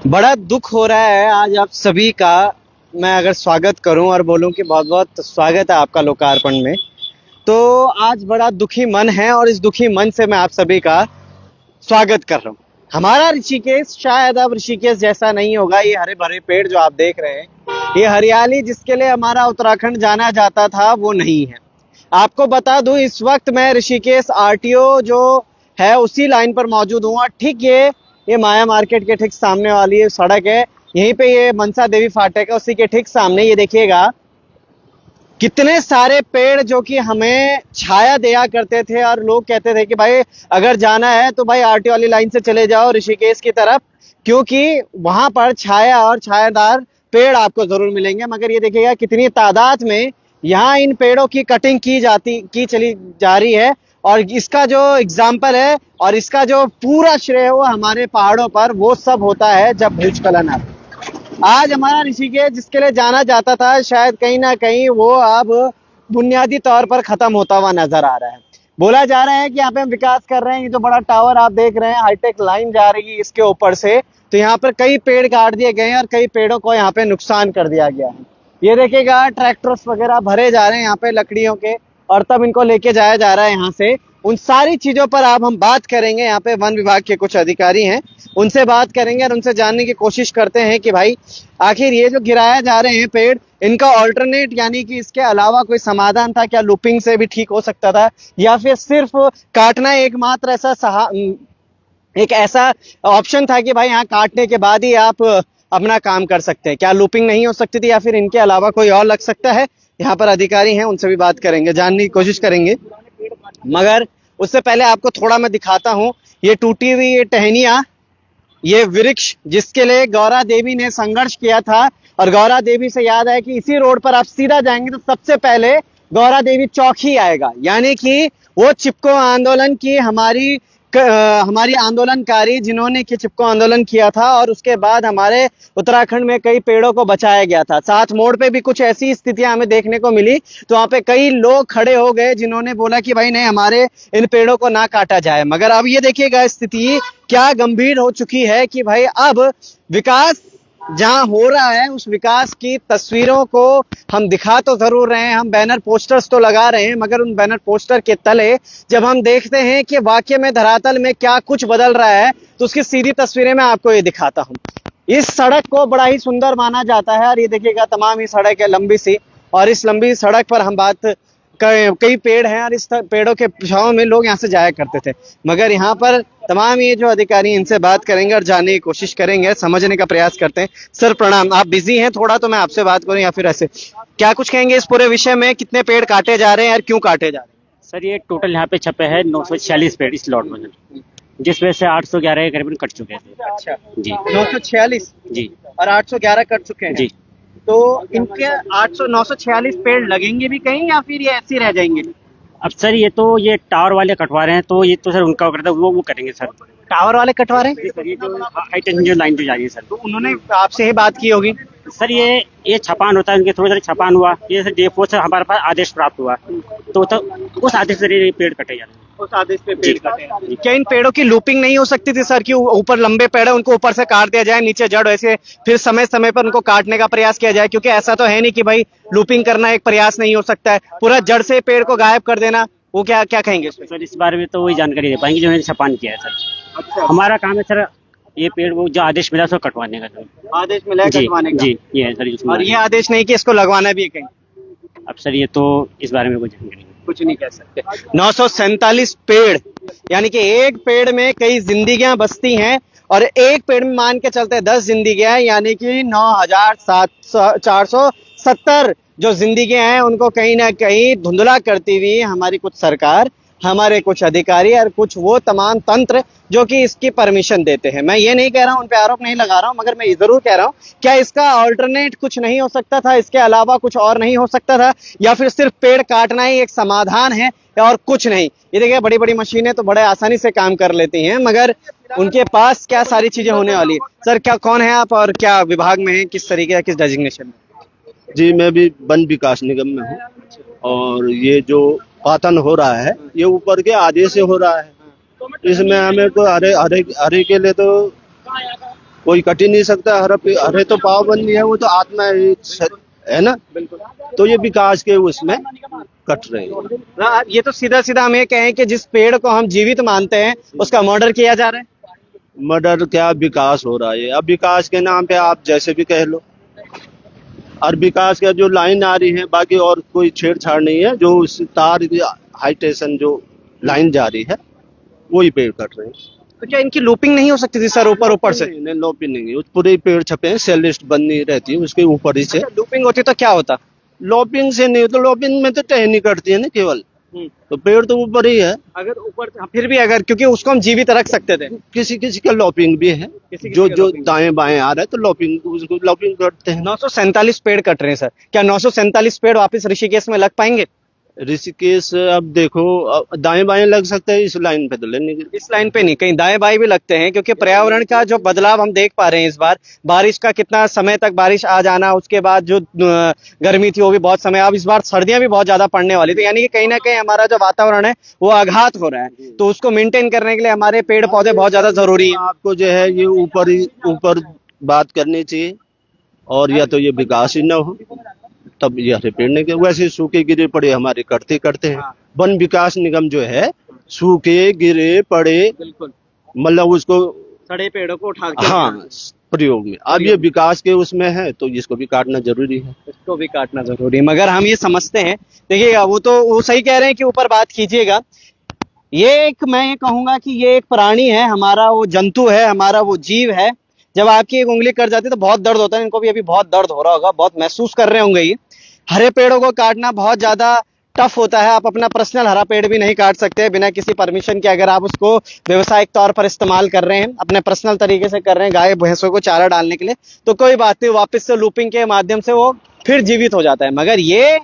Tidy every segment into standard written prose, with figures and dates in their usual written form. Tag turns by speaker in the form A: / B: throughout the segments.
A: बड़ा दुख हो रहा है आज आप सभी का। मैं अगर स्वागत करूं और बोलूं कि बहुत बहुत स्वागत है आपका लोकार्पण में, तो आज बड़ा दुखी मन है और इस दुखी मन से मैं आप सभी का स्वागत कर रहा हूं। हमारा ऋषिकेश शायद अब ऋषिकेश जैसा नहीं होगा। ये हरे भरे पेड़ जो आप देख रहे हैं, ये हरियाली जिसके लिए हमारा उत्तराखंड जाना जाता था, वो नहीं है। आपको बता दूं, इस वक्त मैं ऋषिकेश आरटीओ जो है उसी लाइन पर मौजूद हूँ। और ठीक ये माया मार्केट के ठीक सामने वाली ये सड़क है, यहीं पे ये मनसा देवी फाटक है, उसी के ठीक सामने ये देखिएगा कितने सारे पेड़ जो कि हमें छाया दिया करते थे। और लोग कहते थे कि भाई अगर जाना है तो भाई आरटीओ वाली लाइन से चले जाओ ऋषिकेश की तरफ, क्योंकि वहां पर छाया और छायादार पेड़ आपको जरूर मिलेंगे। मगर ये देखिएगा कितनी तादाद में यहाँ इन पेड़ों की कटिंग की चली जा रही है। और इसका जो एग्जाम्पल है और इसका जो पूरा श्रेय है वो हमारे पहाड़ों पर वो सब होता है जब भूस्खलन आता है। आज हमारा ऋषिकेश जिसके लिए जाना जाता था, शायद कहीं ना कहीं वो अब बुनियादी तौर पर खत्म होता हुआ नजर आ रहा है। बोला जा रहा है कि यहाँ पे हम विकास कर रहे हैं। ये जो बड़ा टावर आप देख रहे हैं, हाईटेक लाइन जा रही है इसके ऊपर से, तो यहाँ पर कई पेड़ काट दिए गए हैं और कई पेड़ों को यहाँ पे नुकसान कर दिया गया है। ये देखिएगा ट्रैक्टर्स वगैरह भरे जा रहे हैं यहाँ पे लकड़ियों के, और तब इनको लेके जाया जा रहा है यहाँ से। उन सारी चीजों पर अब हम बात करेंगे। यहाँ पे वन विभाग के कुछ अधिकारी हैं, उनसे बात करेंगे और उनसे जानने की कोशिश करते हैं कि भाई आखिर ये जो गिराया जा रहे हैं पेड़, इनका ऑल्टरनेट यानी कि इसके अलावा कोई समाधान था क्या? लूपिंग से भी ठीक हो सकता था, या फिर सिर्फ काटना एकमात्र एक ऐसा ऑप्शन था कि भाई यहाँ काटने के बाद ही आप अपना काम कर सकते हैं? क्या लूपिंग नहीं हो सकती थी, या फिर इनके अलावा कोई और लग सकता है? यहाँ पर अधिकारी हैं, उनसे भी बात करेंगे, जानने की कोशिश करेंगे। मगर उससे पहले आपको थोड़ा मैं दिखाता हूँ ये टूटी हुई ये टहनियां, ये वृक्ष जिसके लिए गौरा देवी ने संघर्ष किया था। और गौरा देवी से याद है कि इसी रोड पर आप सीधा जाएंगे तो सबसे पहले गौरा देवी चौक ही आएगा, यानी कि वो चिपको आंदोलन की हमारी आंदोलनकारी जिन्होंने कि चिपको आंदोलन किया था, और उसके बाद हमारे उत्तराखंड में कई पेड़ों को बचाया गया था। साथ मोड़ पे भी कुछ ऐसी स्थितियां हमें देखने को मिली, तो वहां पे कई लोग खड़े हो गए जिन्होंने बोला कि भाई नहीं, हमारे इन पेड़ों को ना काटा जाए। मगर अब ये देखिएगा स्थिति क्या गंभीर हो चुकी है कि भाई अब विकास जहां हो रहा है उस विकास की तस्वीरों को हम दिखा तो जरूर रहे हैं, हम बैनर पोस्टर्स तो लगा रहे हैं, मगर उन बैनर पोस्टर के तले जब हम देखते हैं कि वाकई में धरातल में क्या कुछ बदल रहा है, तो उसकी सीधी तस्वीरें मैं आपको ये दिखाता हूँ। इस सड़क को बड़ा ही सुंदर माना जाता है, और ये देखिएगा तमाम ही सड़क है लंबी सी, और इस लंबी सड़क पर हम बात कई पेड़ हैं और इस पेड़ों के छांव में लोग यहाँ से जाया करते थे। मगर यहाँ पर तमाम ये जो अधिकारी, इनसे बात करेंगे और जानने की कोशिश करेंगे, समझने का प्रयास करते हैं। सर प्रणाम, आप बिजी हैं थोड़ा तो मैं आपसे बात करूं या फिर ऐसे क्या कुछ कहेंगे इस पूरे विषय में? कितने पेड़ काटे जा रहे हैं और क्यों काटे जा रहे हैं?
B: सर ये टोटल यहाँ पे छपे हैं 946 पेड़ इस लॉट में, जिसमें से 811 के करीबन कट चुके हैं।
A: अच्छा
B: जी
A: 946
B: जी
A: और 811 कट चुके हैं
B: जी।
A: तो इनके 946 पेड़ लगेंगे भी कहीं या फिर ये ऐसे ही रह जाएंगे?
B: अब सर ये टावर वाले कटवा रहे हैं, तो ये तो सर उनका करता है, वो करेंगे सर।
A: टावर वाले कटवा रहे हैं?
B: सर ये जो हाई टेंशन जो लाइन जो जा रही है सर,
A: तो उन्होंने आपसे ही बात की होगी।
B: सर ये छपान होता है, उनके थोड़ी सारी छपान हुआ, ये सर डेफो से हमारे पास आदेश प्राप्त हुआ, तो उस आदेश से ये पेड़ कटे जा रहे हैं।
A: उस आदेश पे पेड़ काटे हैं। क्या इन पेड़ों की लूपिंग नहीं हो सकती थी सर? कि ऊपर लंबे पेड़ है उनको ऊपर से काट दिया जाए, नीचे जड़, ऐसे फिर समय समय पर उनको काटने का प्रयास किया जाए? क्योंकि ऐसा तो है नहीं कि भाई लूपिंग करना एक प्रयास नहीं हो सकता है, पूरा जड़ से पेड़ को गायब कर देना। वो क्या कहेंगे इसमें?
B: सर इस बारे में तो वही जानकारी दे पाएंगे जो इन्होंने छपान किया है सर।
A: अच्छा,
B: हमारा काम है सर ये पेड़ वो जो आदेश मिला उसको कटवाने का सर।
A: आदेश मिला है कटवाने का?
B: जी ये है सर।
A: और ये आदेश नहीं कि इसको लगवाना भी है कहीं?
B: अब सर ये तो इस बारे में कोई जानकारी नहीं,
A: कुछ नहीं कह सकते। 947 पेड़, यानी कि एक पेड़ में कई जिंदगियां बसती हैं, और एक पेड़ में मान के चलते 10 जिंदगियां, यानी कि 9,470 जो जिंदगियां हैं उनको कहीं ना कहीं धुंधला करती हुई हमारी कुछ सरकार, हमारे कुछ अधिकारी और कुछ वो तमाम तंत्र जो कि इसकी परमिशन देते हैं। मैं ये नहीं कह रहा हूं, उन पे आरोप नहीं लगा रहा हूं, मगर मैं ये जरूर कह रहा हूं, क्या इसका ऑल्टरनेट कुछ नहीं हो सकता था? इसके अलावा कुछ और नहीं हो सकता था? या फिर सिर्फ पेड़ काटना ही एक समाधान है और कुछ नहीं? ये देखिए बड़ी बड़ी मशीनें तो बड़े आसानी से काम कर लेती हैं, मगर उनके पास क्या सारी चीजें होने वाली है? सर क्या, कौन है आप और क्या विभाग में है, किस तरीके का, किस डेजिग्नेशन में?
C: जी मैं भी वन विकास निगम में हूँ, और ये जो पातन हो रहा है ये ऊपर के आदेश से हो रहा है। इसमें हमें तो हरे के लिए तो कोई कट ही नहीं सकता। हरे तो पाबंदी है, वो तो आत्मा है ना। तो ये विकास के उसमें कट रहे हैं।
A: हाँ, ये तो सीधा सीधा हम ये कहें कि जिस पेड़ को हम जीवित मानते हैं उसका मर्डर किया जा रहा है।
C: मर्डर क्या, विकास हो रहा है। अब विकास के नाम पे आप जैसे भी कह लो, और विकास का जो लाइन आ रही है, बाकी और कोई छेड़छाड़ नहीं है। जो उस तार हाई टेंशन जो लाइन जा रही है वही पेड़ कट रहे हैं।
A: तो क्या इनकी लूपिंग नहीं हो सकती थी सर, ऊपर ऊपर से?
C: नहीं, लोपी नहीं है, पूरे पेड़ छपे हैं, सेल लिस्ट बनी रहती है उसके ऊपर ही से।
A: लूपिंग होती तो क्या होता?
C: लॉपिंग से नहीं, तो लॉपिंग में तो टहनी कटती है ना केवल, तो पेड़ तो ऊपर ही है।
A: अगर ऊपर फिर भी, अगर क्योंकि उसको हम जीवित रख सकते थे।
C: किसी किसी का लॉपिंग भी है,
A: किसी
C: जो
A: का
C: जो
A: lopping।
C: दाएं बाएं आ रहा है तो लॉपिंग, उसको लॉपिंग करते हैं।
A: 947 पेड़ कट रहे हैं सर, क्या 947 पेड़ वापस ऋषिकेश में लग पाएंगे?
C: ऋषिकेश अब देखो, दाएं बाएं लग सकता है, इस लाइन पे तो लेने के।
A: इस लाइन पे नहीं, कहीं दाएं बाएं भी लगते हैं, क्योंकि पर्यावरण का जो बदलाव हम देख पा रहे हैं इस बार, बारिश का कितना समय तक बारिश आ जाना, उसके बाद जो गर्मी थी वो भी बहुत समय, अब इस बार सर्दियां भी बहुत ज्यादा पड़ने वाली थी, यानी कि कहीं ना कहीं हमारा जो वातावरण है वो आघात हो रहा है। तो उसको मेंटेन करने के लिए हमारे पेड़ पौधे बहुत ज्यादा जरूरी है।
C: आपको जो है ये ऊपर बात करनी चाहिए, और या तो ये विकास ही ना हो, तब ये हरे पेड़ नहीं। वैसे सूखे गिरे पड़े हमारे करते करते हैं। वन विकास निगम जो है, सूखे गिरे पड़े,
A: बिल्कुल,
C: मतलब उसको,
A: सड़े पेड़ों को उठा के,
C: हाँ, प्रयोग में। अब ये विकास के उसमें है तो इसको भी काटना जरूरी है।
A: इसको भी काटना जरूरी है। मगर हम ये समझते हैं, देखिएगा वो तो वो सही कह रहे हैं कि ऊपर बात कीजिएगा, ये एक, मैं ये कहूंगा कि ये एक प्राणी है हमारा, वो जंतु है हमारा, वो जीव है। जब आपकी एक उंगली कट जाती है तो बहुत दर्द होता है, इनको भी अभी बहुत दर्द हो रहा होगा, बहुत महसूस कर रहे होंगे ये। हरे पेड़ों को काटना बहुत ज्यादा टफ होता है। आप अपना पर्सनल हरा पेड़ भी नहीं काट सकते बिना किसी परमिशन के। अगर आप उसको व्यवसायिक तौर पर इस्तेमाल कर रहे हैं, अपने पर्सनल तरीके से कर रहे हैं, गाय भैंसों को चारा डालने के लिए, तो कोई बात नहीं, वापस से लूपिंग के माध्यम से वो फिर जीवित हो जाता है। मगर ये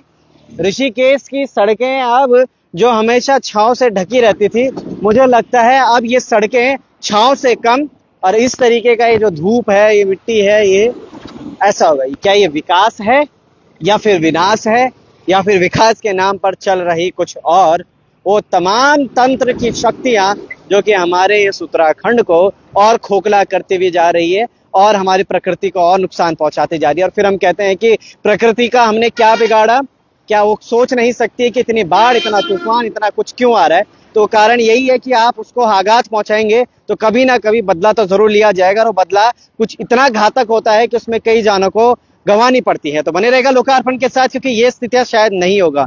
A: ऋषिकेश की सड़कें अब जो हमेशा छांव से ढकी रहती थी, मुझे लगता है अब ये सड़कें छांव से कम, और इस तरीके का ये जो धूप है, ये मिट्टी है, ये ऐसा होगा। क्या ये विकास है या फिर विनाश है, या फिर विकास के नाम पर चल रही कुछ और वो तमाम तंत्र की शक्तियां जो कि हमारे इस उत्तराखंड को और खोखला करती हुई जा रही है और हमारी प्रकृति को और नुकसान पहुंचाती जा रही है। और फिर हम कहते हैं कि प्रकृति का हमने क्या बिगाड़ा? क्या वो सोच नहीं सकती कि इतनी बाढ़, इतना तूफान, इतना कुछ क्यों आ रहा है? तो कारण यही है कि आप उसको आघात पहुंचाएंगे तो कभी ना कभी बदला तो जरूर लिया जाएगा, और वो बदला कुछ इतना घातक होता है कि उसमें कई जानों को गंवानी पड़ती है। तो बने रहेगा लोकार्पण के साथ, क्योंकि ये स्थितियां शायद नहीं होगा।